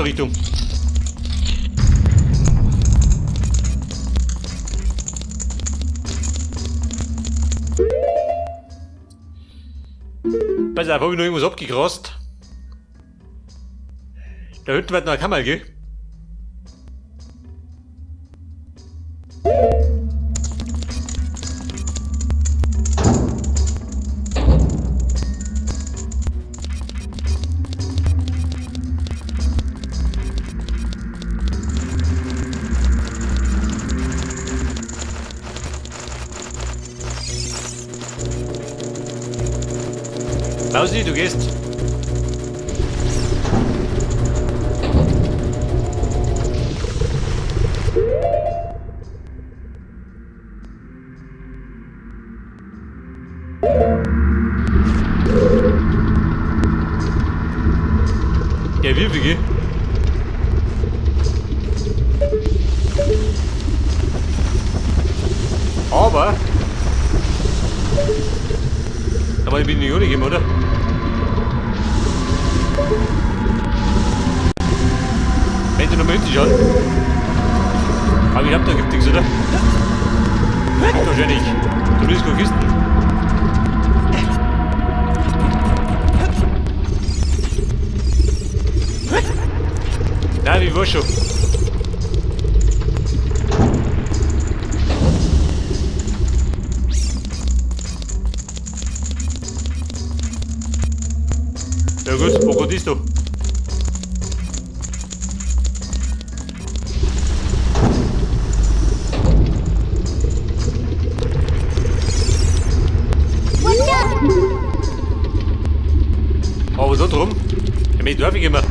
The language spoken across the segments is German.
andere Richtung. Pass auf, habe ich noch irgendwas abgegrast. Da hinten wird noch eine Kammer, gell? Mausi, du gehst. Ja, wie viel? Aber ich bin nicht ohne gegeben, oder? Wenn du noch mal hinten schauen. Aber ich hab da gibt nichts, oder? Gibt wahrscheinlich. Du willst keine Kisten. Nein, ich war schon. Ja gut, wo ist du? Aber so drum? Ja, mit darf ich immer.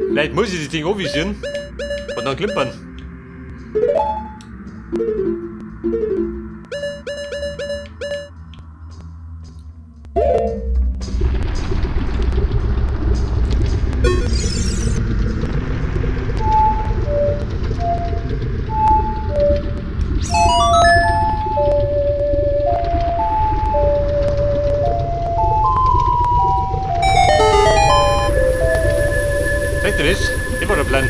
Vielleicht muss ich das Ding anvisieren und dann klimpern. Seht ihr das? Das war der Plan.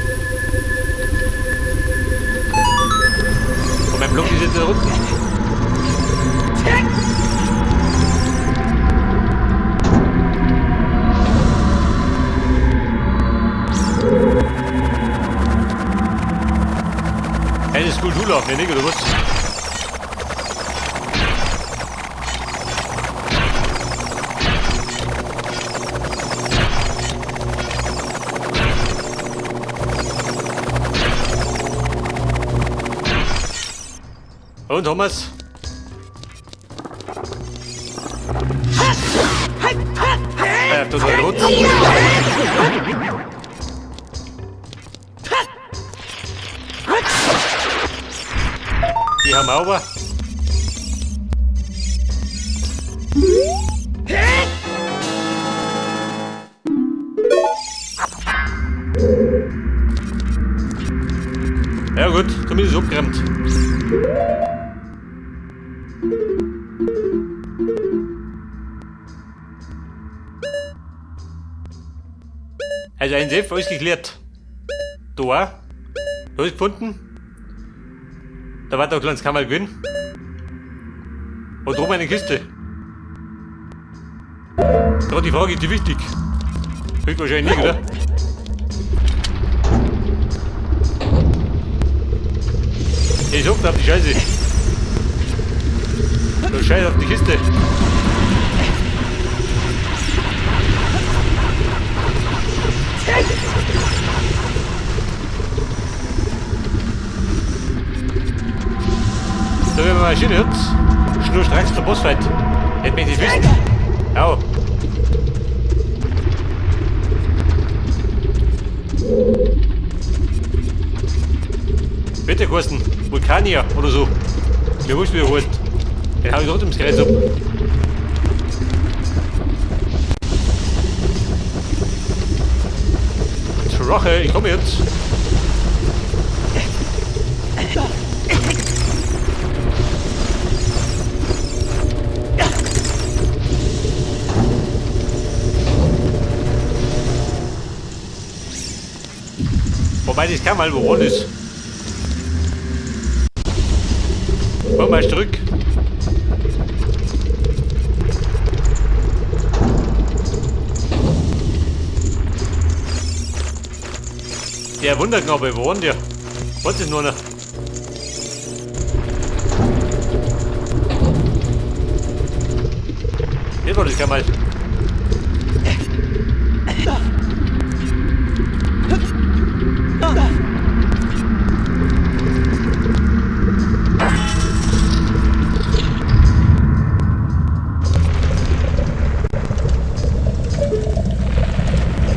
Und mein Block ist jetzt da unten. Eine Skulptur, ne, nicht, oder was? Und Thomas? Das war rot. Die haben aber. Ja gut, zumindest abgeräumt. Also ein Safe, alles geklärt. Da auch. Alles gefunden. Da war noch ein kleines Kammer gewesen. Und oben eine Kiste. Da die Frage, ist die wichtig? Höchst wahrscheinlich nicht, oder? Ich sag auf die Scheiße. Du Scheiß auf die Kiste. Da wenn man Maschine hört, schnurstracks der Bossfight. Hätte mich nicht wissen. Au. Bitte kosten. Vulkanier oder so. Mir wurscht wiederholt. Den hau ich trotzdem ins Kreis ab. Rache, ich komme jetzt. Wobei das kann mal wo rund ist. Komm mal zurück. Der Wunderknabe, wo wohnt der? Was ist nur noch? Hier war das mal.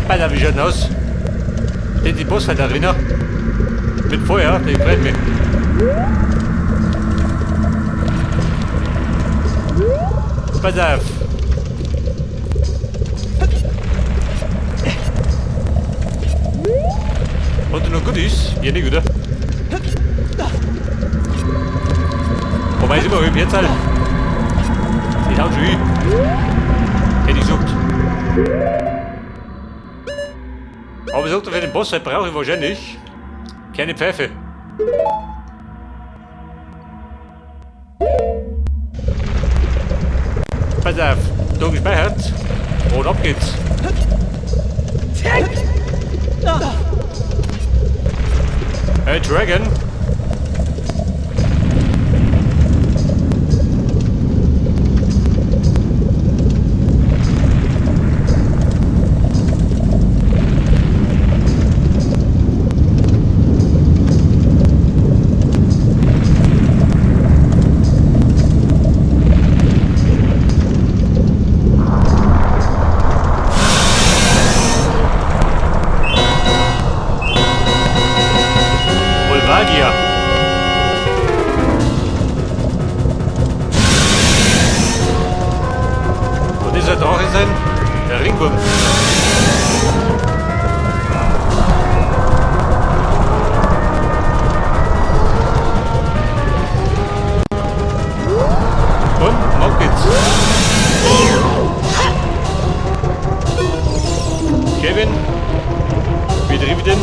Alter, wie schaut denn aus? Steht die Bossfight da drin? Mit Feuer, der brennt mich. Pass auf. Und du noch gut ist? Ja, nicht, oder? Wobei ist immer hübsch jetzt halt. Die haut schon hin. Hätte ich gesucht. Aber sagt er, für den Boss halt brauche ich wahrscheinlich keine Pfeife. Pass auf, da gespeichert. Und ab geht's. Hey Dragon. Volvagia. Und dieser Drache sein? Der Ringwurm. Und auf geht's. Kevin, wie trieb ich den?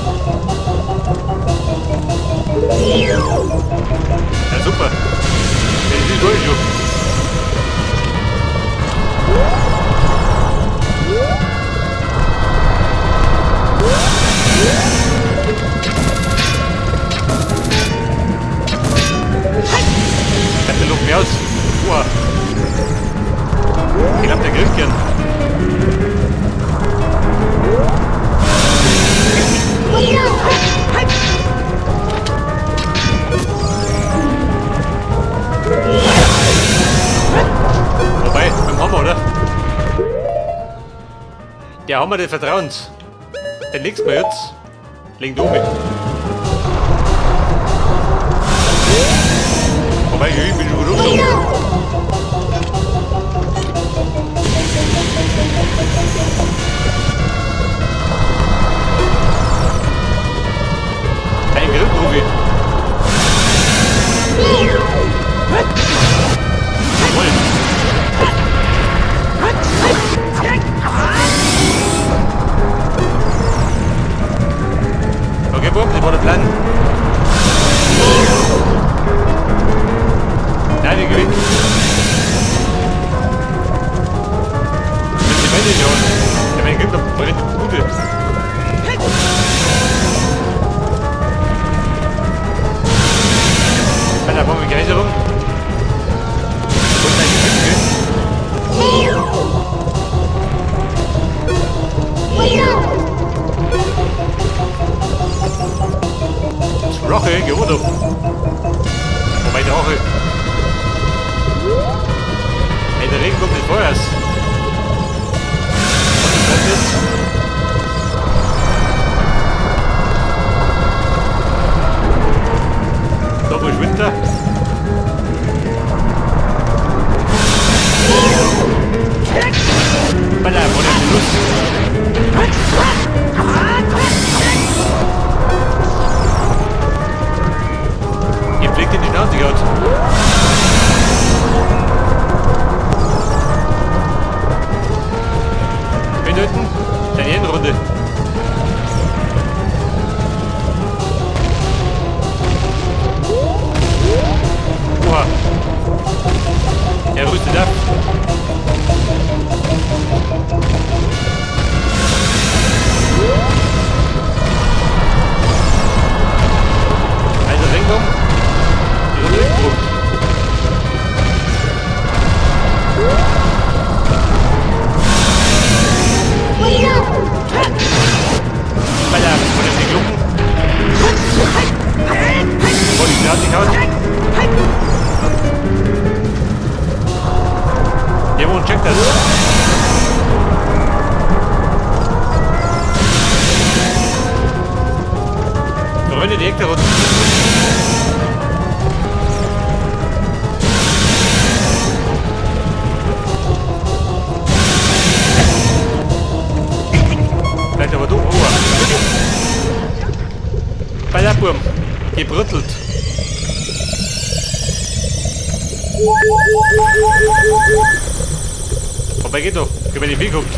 Ja, super. Das ist durch schon. Der lugt mich aus. Wow. Ich glaube, der grillt gern. Wobei, mit dem Hammer, oder? Der Hammer des Vertrauens. Den legst du mir jetzt. Leg du mit. Wobei, ich bin schon gut. Ein Grillprofi. Jawohl. Okay, Bob, das war der Plan. Nein, ich gewinne. Die Wände nicht. Ja, mein Gegner brennt gute. Da brauchen wir gleich rum. Und dann die Hütte. Drache, gewonnen. Wobei Drache. Hey, der Regen kommt des Feuers. Was ist das jetzt? Da verschwindet er. Bei der von dem Fluss. Ihr blickt in die Schnauze gehabt. ich haut. Jawohl, check das. Freunde, die Hektar runter. Vielleicht aber du, Ruhe. Ballerburm, gebrüttelt. Vorbei geht doch, wenn man nicht wegguckt.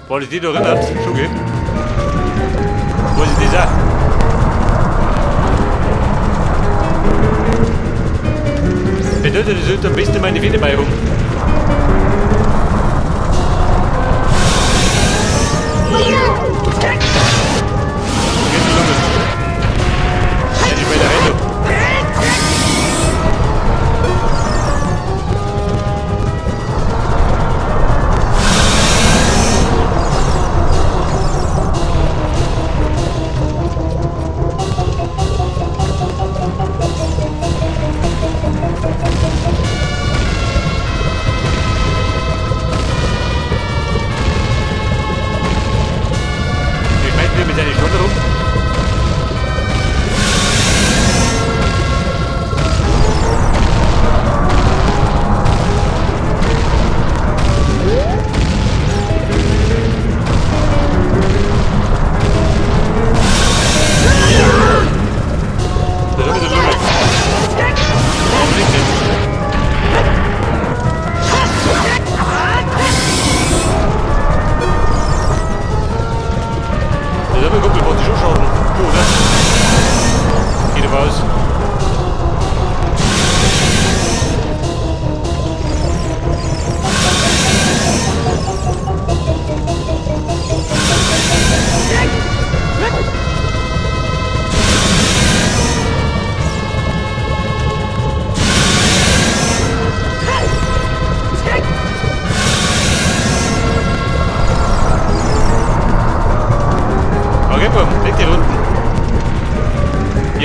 Wo ist die da erinnert? Schuge. Wo ist dieser? Bedeutet, es sollte am besten meine Fehde bei rum.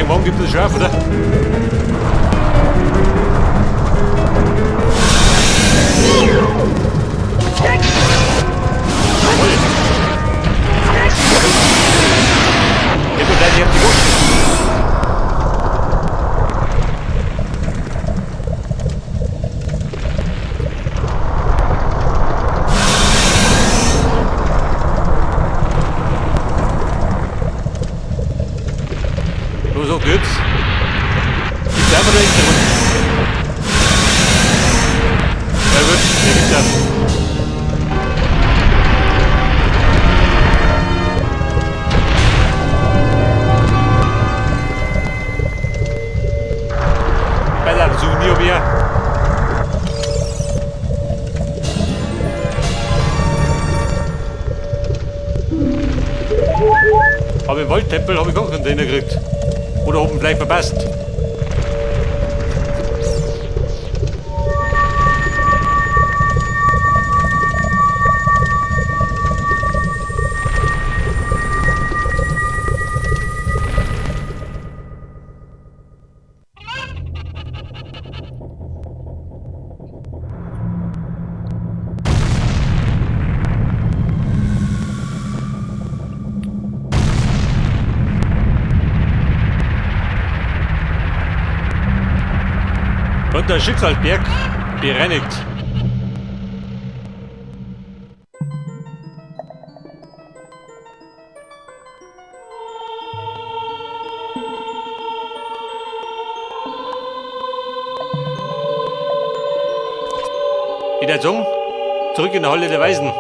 Morgen gibt es Schaf, oder? So geht's. Gibt's einfach nur extra Runden. Ja gut, der gibt das. Bella, Souvenir mehr. Aber im Waldtempel habe ich auch einen Container gekriegt. Oder oben vielleicht verpasst. Und der Schicksalsberg bereinigt. In der Zung, zurück in der Halle der Weisen.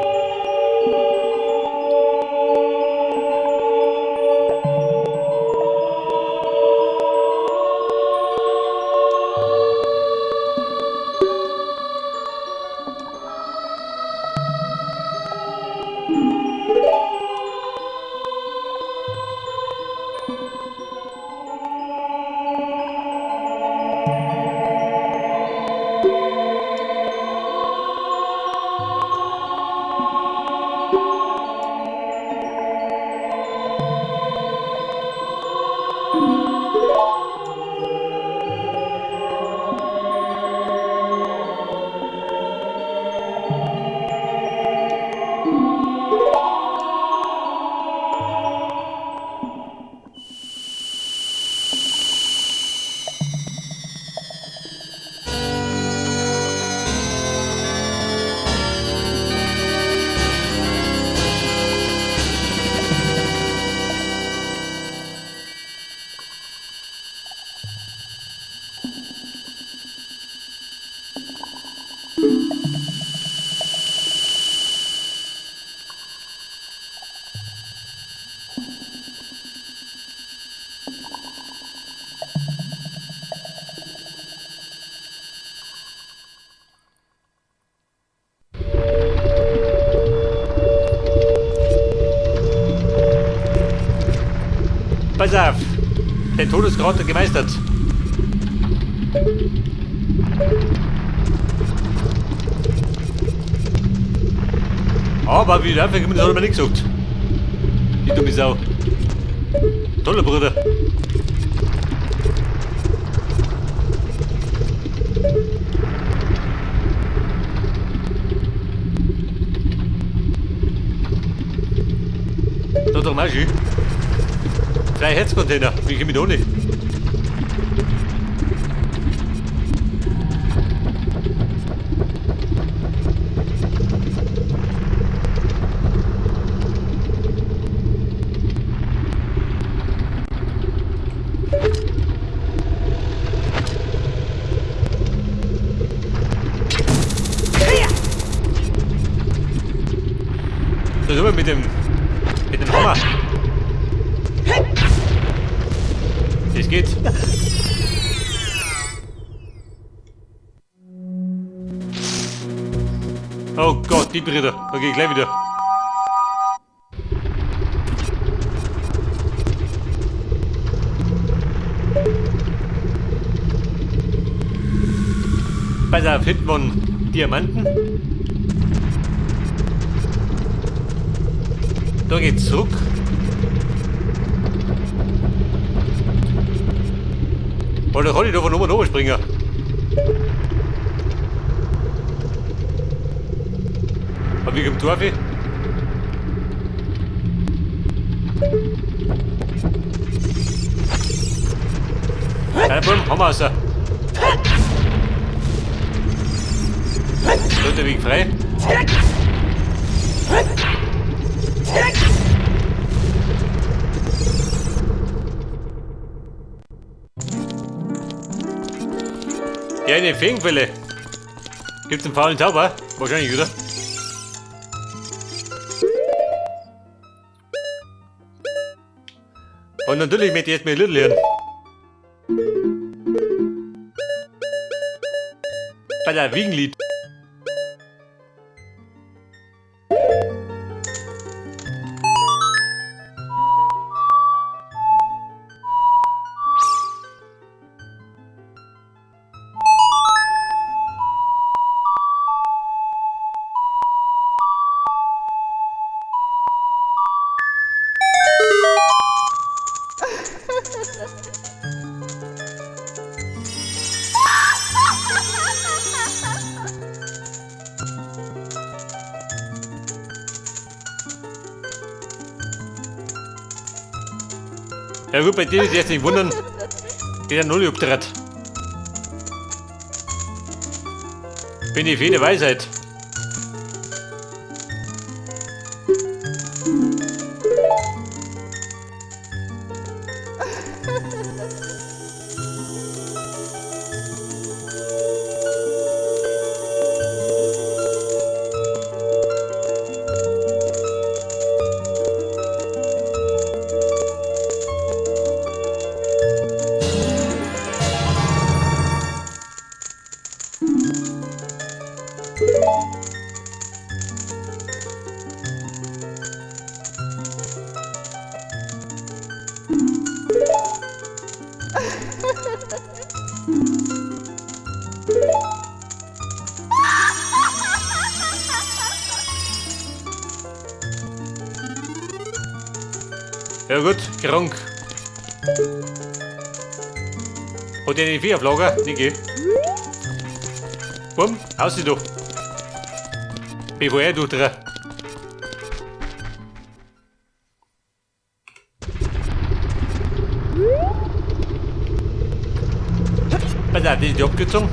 Pass auf. Der Todesgrad gemeistert. Aber wie der Anfänger hat er mir nicht gesagt. Die dumme Sau. Toller Bruder. Da doch mal schön. 3 Herzcontainer. Wie komme ich da nicht? Da sind wir mit dem Hammer. Das geht. Oh Gott, die Brüder. Okay, gleich wieder. Pass auf, hinten waren Diamanten. Da geht's zurück. Oder kann ich da von oben runterspringen? Aber wie kommt Dorfi? Kein Problem, haben wir raus. Da ist der Weg frei. Ja, eine Feenquelle. Gibt's einen faulen Zauber? Wahrscheinlich, oder? Und natürlich möchte ich jetzt mit Little lernen. Bei der Wiegenlied. Ja gut, bei denen, die jetzt nicht wundern, geht der Null abtritt. Bin ich für die Weisheit. Ja gut, krank. Hat der den Vierflager? Die geht. Bumm, aus sie doch. Bevor er durchdreht. Pass auf, das ist die Abkürzung.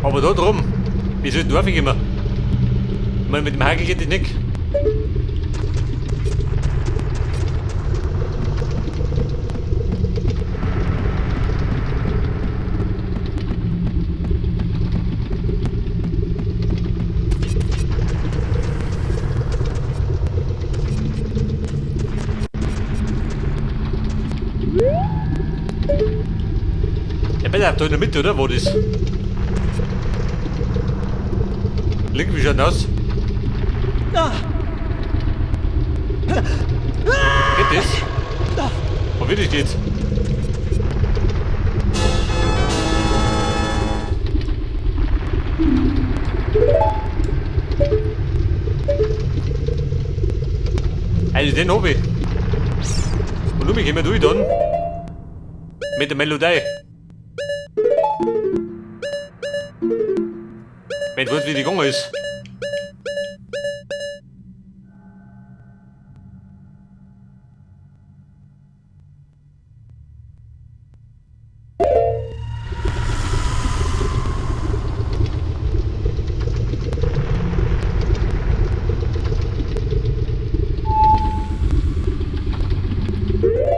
Aber da drum, wie soll Dorf immer? Ich meine, mit dem Hagel geht das nicht. Ja, bitte, da in der Mitte, oder? Wo das? Link, wie schaut das? Geht das? Oh, wirklich geht's. Also den hab ich. Und nun gehen wir durch dann. Mit der Melodie. Wenn du weißt, wie die gegangen ist.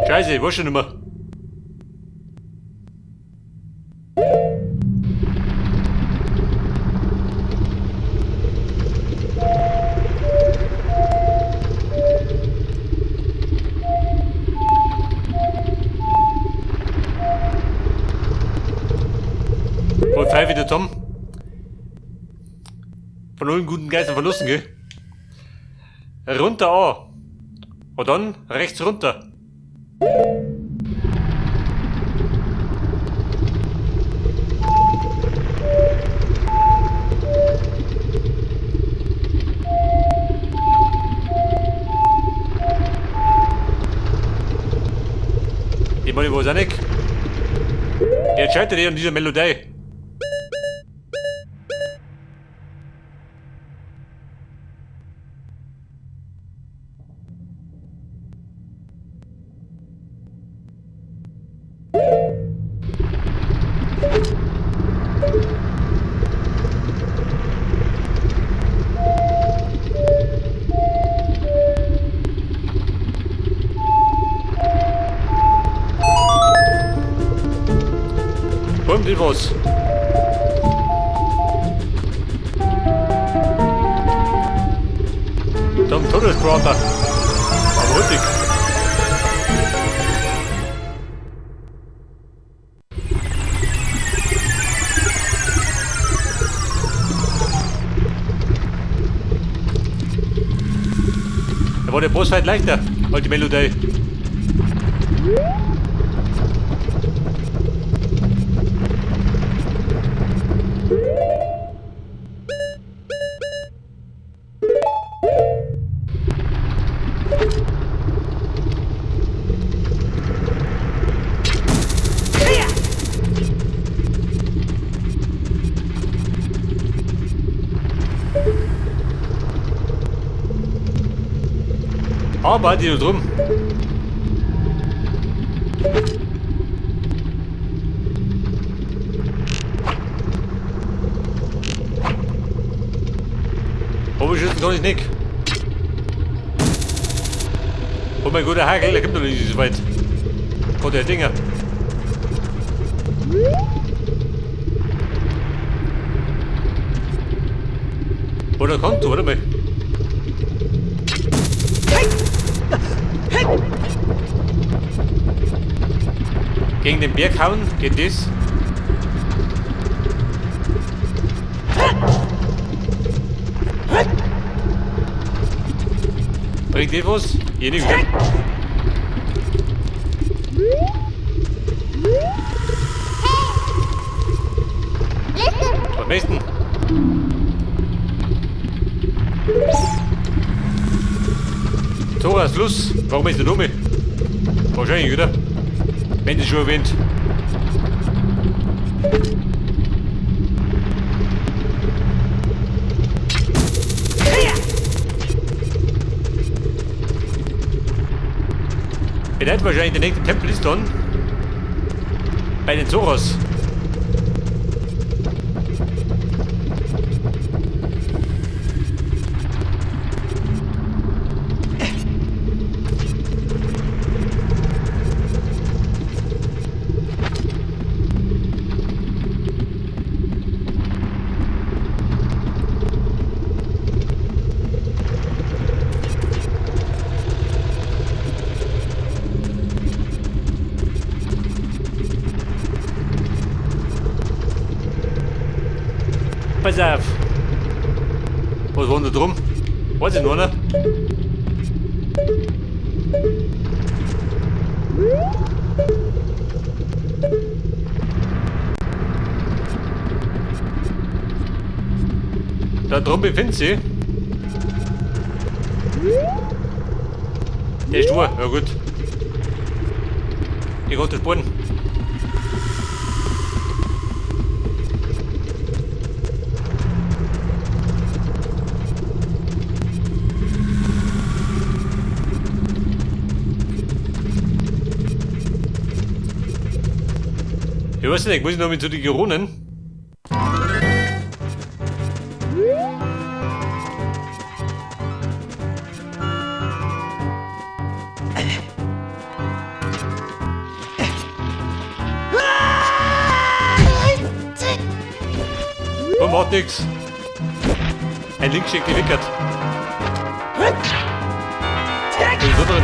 Scheiße, ich weiß schon nicht mehr. Wo pfeife wieder Tom? Von allen guten Geistern verlassen, gell? Runter an. Und dann rechts runter. Ich meine, wo ist er nicht? Er scheitert an dieser Melodie. Kommt etwas. Zum Todeskrater. Aber richtig. Da war der Boss weit leichter, als die Melodie. Aber die da drum. Aber schießen kann ich nicht. Oh mein Gott, der Hagel, der kommt doch nicht so weit. Oh, der Dinger. Oder kommt, warte mal. Gegen den Berg hauen, geht das? Bringt das was? Hier nicht. Was machst du denn? Tora, Schluss. Warum ist der dumme? Wahrscheinlich, oder? Wenn du schon erwähnt. Vielleicht wahrscheinlich der nächste Tempel ist dann bei den Zoros. Pass auf. Was war denn da drum? Weiß ich noch nicht. Da drum befindet sich. Der ist durch, ja gut. Ich kann das Boden. Ich weiß nicht, muss ich noch mit zu den Geronen? Und macht nix. Ein Linkschick gewickert. Was ist da drin?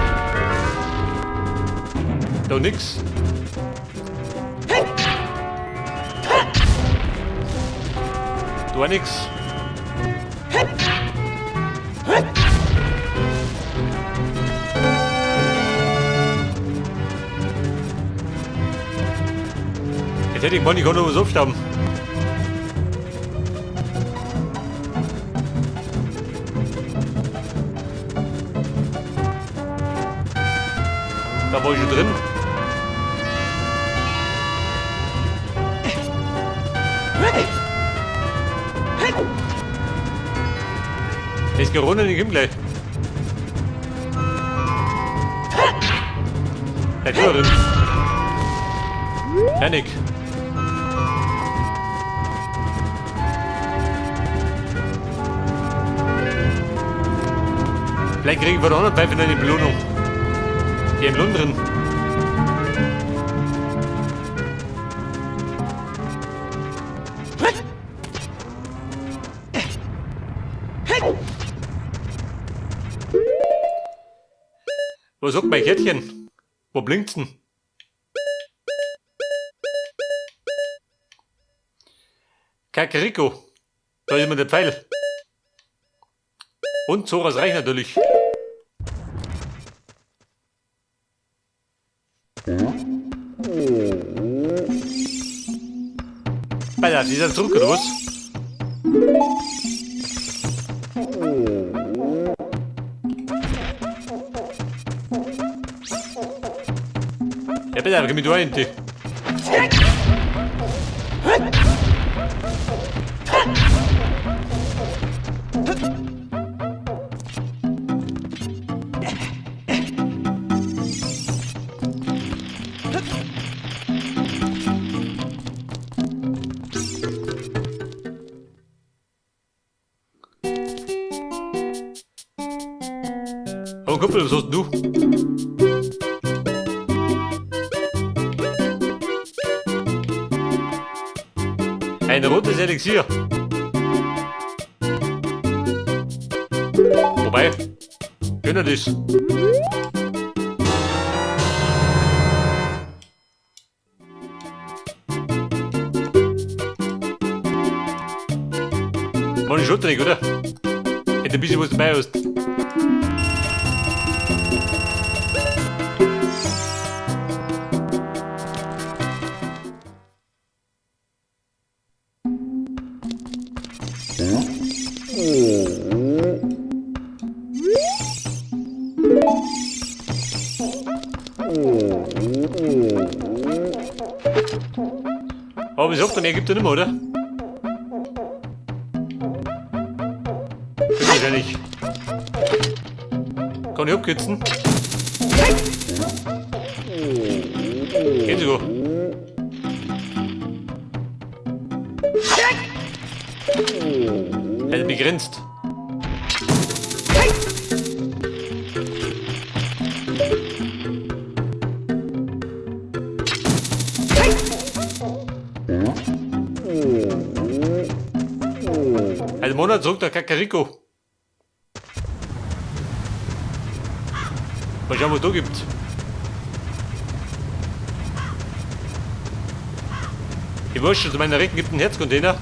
Da nix. Da nix. Jetzt hätte ich mal nicht noch was aufstauben. Da war ich schon drin. Ist gerundet in den gleich. Der Tür drin. Janik. Vielleicht kriegen wir da auch noch Pfeife in eine Belohnung. Die im Lohn drin. Was sagt mein Kettchen? Wo blinkt's denn? Kakariko. Da ist immer der Pfeil. Und Zoras reicht natürlich. Alter, die sind zurück, oder was? Ja, bitte, gib mir da hin, Oh, Kumpel, was hast du? Ein rotes Elixier. Wobei, gönner das. Mann, ist nicht, oder? Hätte ein bisschen was dabei hast. Aber wie sagt er, mehr gibt er nicht mehr, oder? Kann ich ja nicht. Kann ich abkürzen? Geht sogar. Also begrenzt. Also Monat zurück der Kakariko. Mal schauen, was es da gibt. Ich weiß schon, zu meiner Rechten gibt es einen Herzcontainer.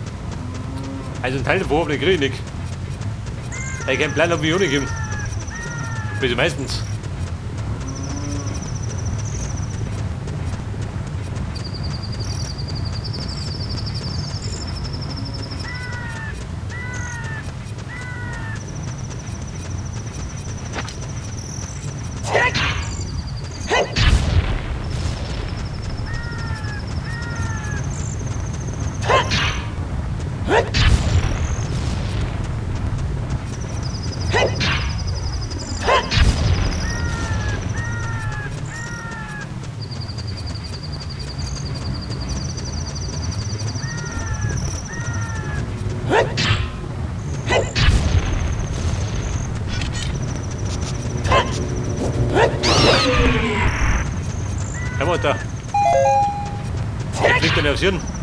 Also ein Teil davon, aber den kriege ich nicht. Weil ich keinen Plan habe, wie ich runterkomme. Wie meistens. Hör mal da. Der fliegt dann aufs Hirn.